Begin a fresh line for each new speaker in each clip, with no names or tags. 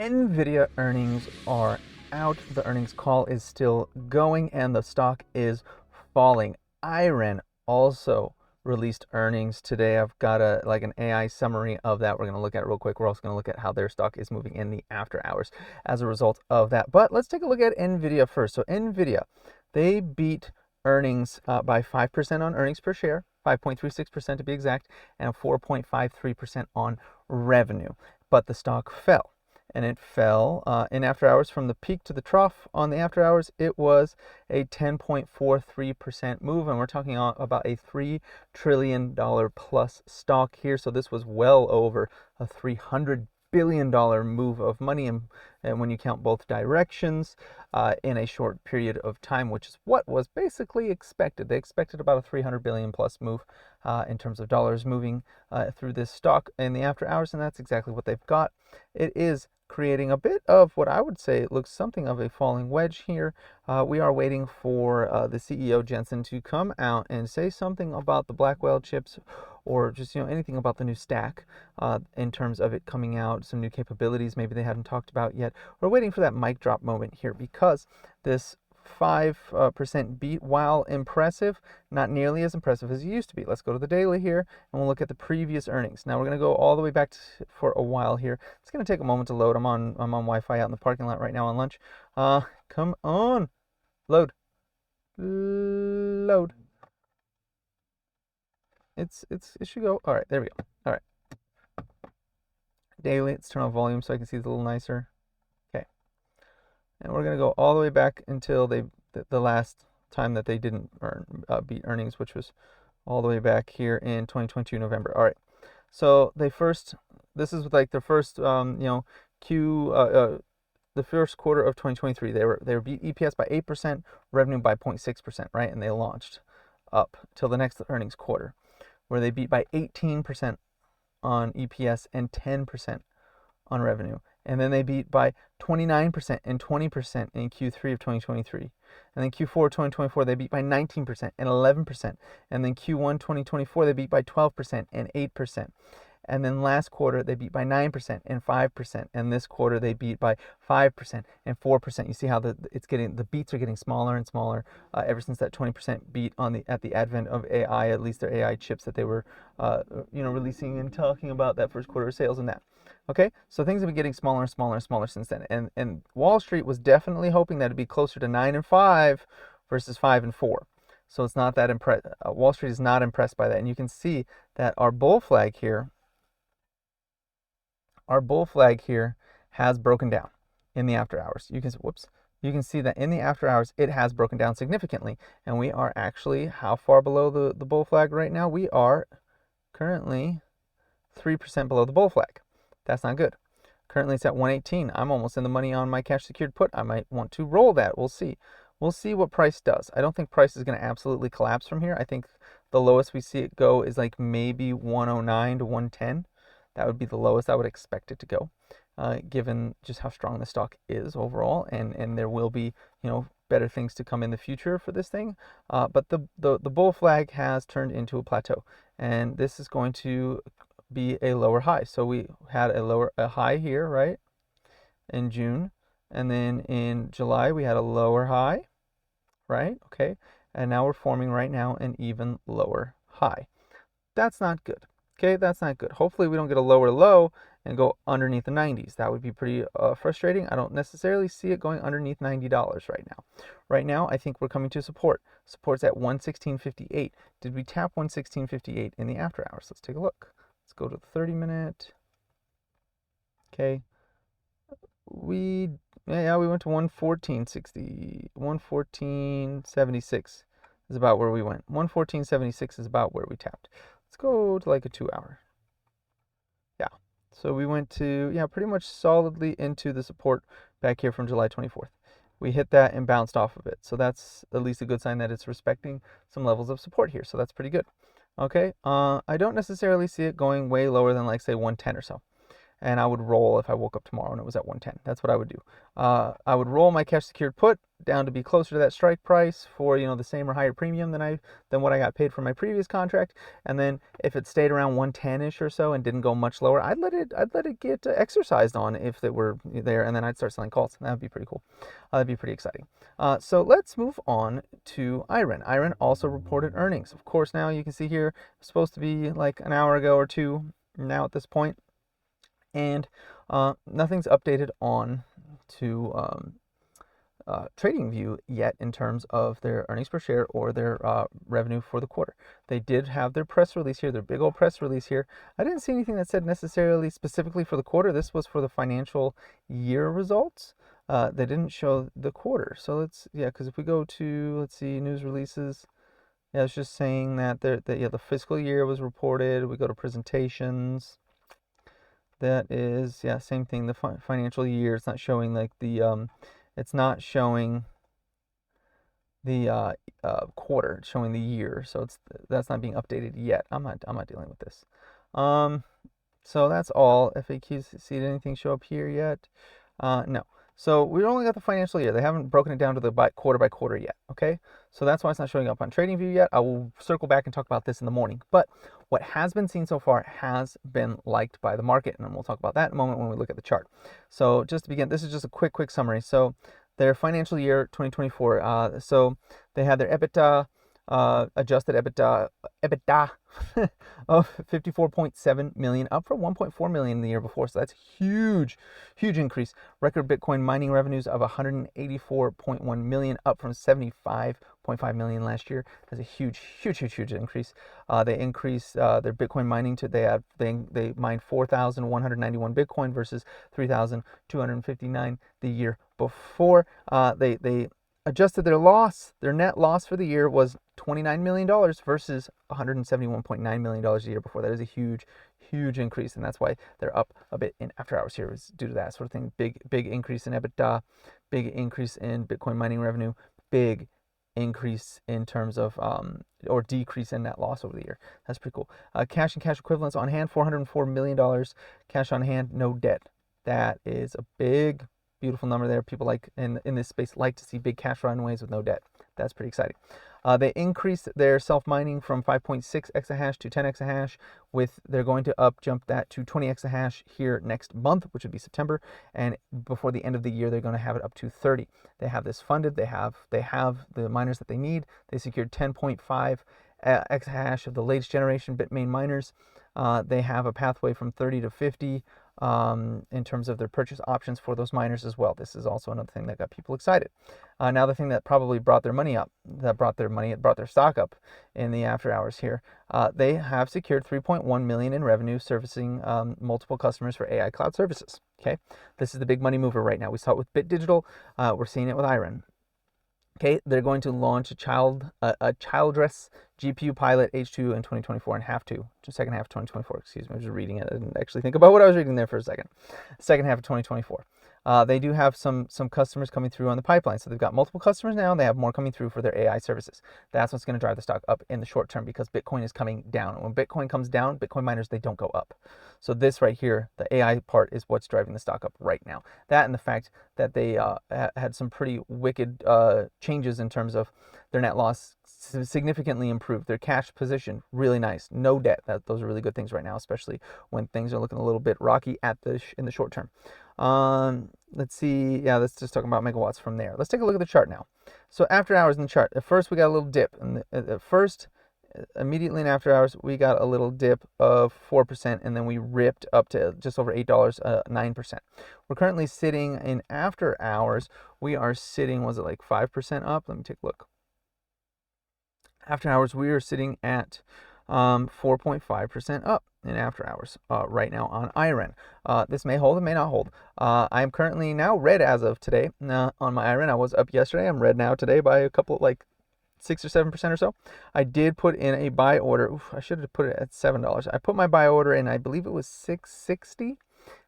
NVIDIA earnings are out. The earnings call is still going and the stock is falling. IREN also released earnings today. I've got an AI summary of that. We're going to look at it real quick. We're also going to look at how their stock is moving in the after hours as a result of that. But let's take a look at NVIDIA first. So NVIDIA, they beat earnings by 5% on earnings per share, 5.36% to be exact, and 4.53% on revenue. But the stock fell. And it fell in after hours from the peak to the trough. On the after hours, it was a 10.43% move, and we're talking about a $3 trillion plus stock here. So this was well over a $300 billion move of money, and when you count both directions in a short period of time, which is what was basically expected. They expected about a 300 billion plus move in terms of dollars moving through this stock in the after hours, and that's exactly what they've got. It is creating a bit of what I would say looks something of a falling wedge here. We are waiting for the CEO Jensen to come out and say something about the Blackwell chips, or just anything about the new stack in terms of it coming out, some new capabilities maybe they haven't talked about yet. We're waiting for that mic drop moment here, because this 5% beat, while impressive, not nearly as impressive as it used to be. Let's go to the daily here and we'll look at the previous earnings. Now we're going to go all the way back for a while here. It's going to take a moment to load. I'm on Wi-Fi out in the parking lot right now on lunch. Come on, load. It should go. All right, there we go. All right, daily. Let's turn on volume so I can see it a little nicer. And we're going to go all the way back until the last time that they didn't beat earnings, which was all the way back here in 2022 November. All right, so this is like the first the first quarter of 2023. They were beat EPS by 8%, revenue by 0.6%, right? And they launched up till the next earnings quarter, where they beat by 18% on EPS and 10% on revenue. And then they beat by 29% and 20% in Q3 of 2023. And then Q4 2024, they beat by 19% and 11%. And then Q1 2024, they beat by 12% and 8%. And then last quarter, they beat by 9% and 5%. And this quarter, they beat by 5% and 4%. You see how the beats are getting smaller and smaller ever since that 20% beat at the advent of AI, at least their AI chips that they were releasing and talking about that first quarter of sales and that. Okay, so things have been getting smaller and smaller and smaller since then. And Wall Street was definitely hoping that it'd be closer to 9 and 5 versus 5 and 4. So it's not that impressed. Wall Street is not impressed by that. And you can see that our bull flag here has broken down in the after hours. You can see that in the after hours it has broken down significantly, and we are actually how far below the bull flag right now? We are currently 3% below the bull flag. That's not good. Currently it's at 118. I'm almost in the money on my cash secured put. I might want to roll that. We'll see. We'll see what price does. I don't think price is going to absolutely collapse from here. I think the lowest we see it go is like maybe 109 to 110. That would be the lowest I would expect it to go, given just how strong the stock is overall. And there will be, better things to come in the future for this thing. But the bull flag has turned into a plateau, and this is going to be a lower high. So we had a high here, right, in June, and then in July we had a lower high, right? Okay, and now we're forming right now an even lower high. That's not good. Okay, that's not good. Hopefully we don't get a lower low and go underneath the 90s. That would be pretty frustrating. I don't necessarily see it going underneath $90 right now. Right now, I think we're coming to support. Support's at 116.58. Did we tap 116.58 in the after hours? Let's take a look. Let's go to the 30-minute. Okay. We went to 114.60. 114.76 is about where we went. 114.76 is about where we tapped. Let's go to like a 2-hour. Yeah. So we went to, pretty much solidly into the support back here from July 24th. We hit that and bounced off of it. So that's at least a good sign that it's respecting some levels of support here. So that's pretty good. Okay, I don't necessarily see it going way lower than, like, say, 110 or so. and I would roll if I woke up tomorrow and it was at 110. That's what I would do. I would roll my cash secured put down to be closer to that strike price for, you know, the same or higher premium than what I got paid for my previous contract. And then if it stayed around 110-ish or so and didn't go much lower, I'd let it get exercised on if it were there, and then I'd start selling calls. That would be pretty cool. That'd be pretty exciting. So let's move on to IREN. IREN also reported earnings. Of course, now you can see here, it's supposed to be like an hour ago or two now at this point, and nothing's updated on to TradingView yet in terms of their earnings per share or their revenue for the quarter. They did have their press release here, their big old press release here. I didn't see anything that said necessarily specifically for the quarter. This was for the financial year results. They didn't show the quarter. So because if we go to, let's see, news releases, yeah, it's just saying that the fiscal year was reported. We go to presentations. That is, yeah, same thing. The financial year. It's not showing like it's not showing the quarter. It's showing the year. So that's not being updated yet. I'm not dealing with this. So that's all. FAQs. See anything show up here yet? No. So we only got the financial year. They haven't broken it down to the quarter by quarter yet, okay? So that's why it's not showing up on TradingView yet. I will circle back and talk about this in the morning. But what has been seen so far has been liked by the market, and we'll talk about that in a moment when we look at the chart. So just to begin, this is just a quick summary. So their financial year 2024, so they had their EBITDA, adjusted EBITDA of 54.7 million, up from 1.4 million the year before. So that's huge increase. Record Bitcoin mining revenues of 184.1 million, up from 75.5 million last year. That's a huge increase. They increased their Bitcoin mining to they mined 4,191 Bitcoin versus 3,259 the year before. They adjusted their net loss for the year was $29 million versus $171.9 million the year before. That is a huge increase, and that's why they're up a bit in after hours here, is due to that sort of thing. Big increase in EBITDA, big increase in Bitcoin mining revenue, big increase in terms of or decrease in net loss over the year. That's pretty cool. Cash and cash equivalents on hand, $404 million. Cash on hand, no debt. That is a big, beautiful number there. People like in this space like to see big cash runways with no debt. That's pretty exciting. They increased their self-mining from 5.6 exahash to 10 exahash. They're going to jump that to 20 exahash here next month, which would be September, and before the end of the year, they're going to have it up to 30. They have this funded. They have the miners that they need. They secured 10.5 exahash of the latest generation Bitmain miners. They have a pathway from 30 to 50 in terms of their purchase options for those miners as well. This is also another thing that got people excited. Now the thing that probably brought their stock up in the after hours here, they have secured 3.1 million in revenue servicing multiple customers for AI cloud services. Okay, this is the big money mover right now. We saw it with Bit Digital. We're seeing it with IREN. Okay, they're going to launch a childless GPU pilot H2 in 2024 and second half of 2024. Excuse me, I was just reading it. I didn't actually think about what I was reading there for a second. Second half of 2024. They do have some customers coming through on the pipeline. So they've got multiple customers now, and they have more coming through for their AI services. That's what's going to drive the stock up in the short term, because Bitcoin is coming down. When Bitcoin comes down, Bitcoin miners, they don't go up. So this right here, the AI part, is what's driving the stock up right now. That and the fact that they had some pretty wicked changes in terms of their net loss significantly improved. Their cash position, really nice. No debt. Those are really good things right now, especially when things are looking a little bit rocky in the short term. Let's see. Yeah, let's just talk about megawatts from there. Let's take a look at the chart now. So after hours in the chart, at first we got a little dip. And immediately in after hours, we got a little dip of 4%, and then we ripped up to just over $8, 9%. We're currently sitting in after hours. We are sitting, was it like 5% up? Let me take a look. After hours, we are sitting at 4.5% up in after hours right now on IREN. This may hold, it may not hold. I am currently now red as of today on my IREN. I was up yesterday. I'm red now today by a couple, like 6 or 7% or so. I did put in a buy order. I should have put it at $7. I put my buy order in, I believe it was $6.60.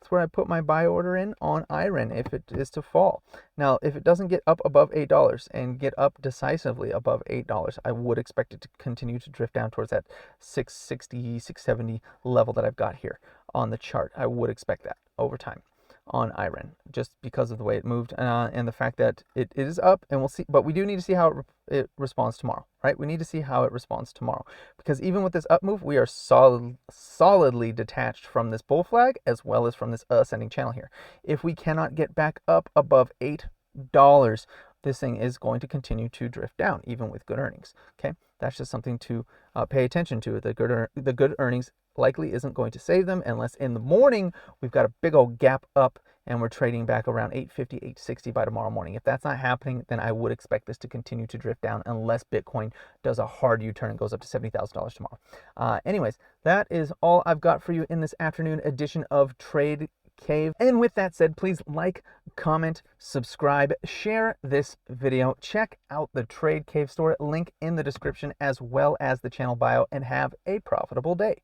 That's where I put my buy order in on IREN if it is to fall. Now, if it doesn't get up above $8 and get up decisively above $8, I would expect it to continue to drift down towards that 660, 670 level that I've got here on the chart. I would expect that over time on IREN, just because of the way it moved and the fact that it is up, and we'll see. But we do need to see how it responds tomorrow, right? We need to see how it responds tomorrow, because even with this up move, we are solidly detached from this bull flag as well as from this ascending channel here. If we cannot get back up above $8, this thing is going to continue to drift down, even with good earnings. Okay, that's just something to pay attention to. The good earnings likely isn't going to save them, unless in the morning we've got a big old gap up and we're trading back around 850, 860 by tomorrow morning. If that's not happening, then I would expect this to continue to drift down unless Bitcoin does a hard U-turn and goes up to $70,000 tomorrow. Anyways, that is all I've got for you in this afternoon edition of Trade Cave. And with that said, please like, comment, subscribe, share this video, check out the Trade Cave store, link in the description as well as the channel bio, and have a profitable day.